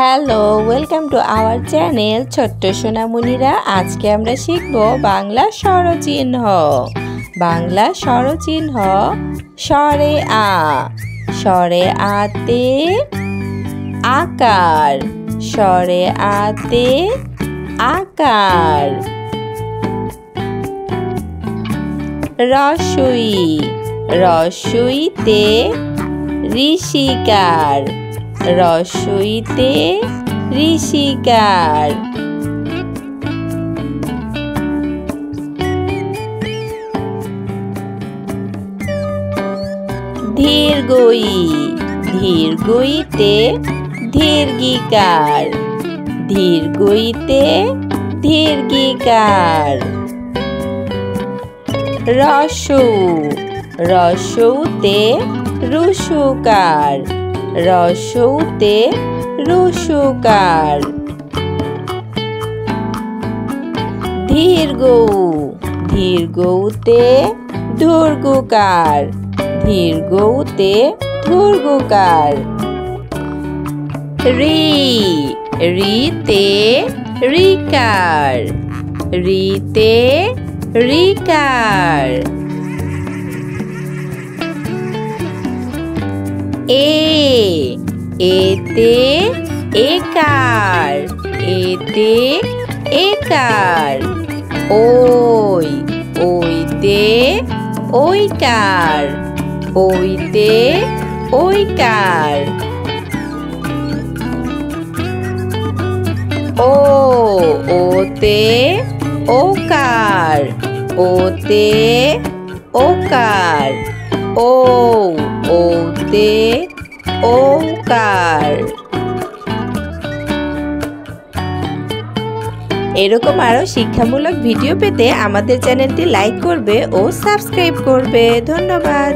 Hello, welcome to our channel ছোট্ট সোনামণিরা। আজকে আমরা শিখব বাংলা স্বরচিহ্ন। বাংলা স্বরচিহ্ন স্বরে আ। স্বরে আতে আকার। স্বরে আতে আকার। রস্বই। রস্বইতে ঋষিকার। রস্বইতে ঋষিকার। দীর্ঘই। দীর্ঘইতে দীর্ঘিকার। দীর্ঘইতে দীর্ঘিকার। রস্যু। রস্যুতে রুসুকার। রস্যুতে রুসুকার। দীর্ঘ। দীর্ঘতে দীর্ঘকার। দীর্ঘতে দীর্ঘকার। রি। রিতে ঋকার। রিতে ঋকার। এতে একার। এতে একার। ওইতে ওইকার। ওইতে ওইকার। ওতে ওকার। ওতে ওকার। ওতে ওকার। এরকম আরো শিক্ষামূলক ভিডিও পেতে আমাদের চ্যানেলটি লাইক করবে ও সাবস্ক্রাইব করবে। ধন্যবাদ।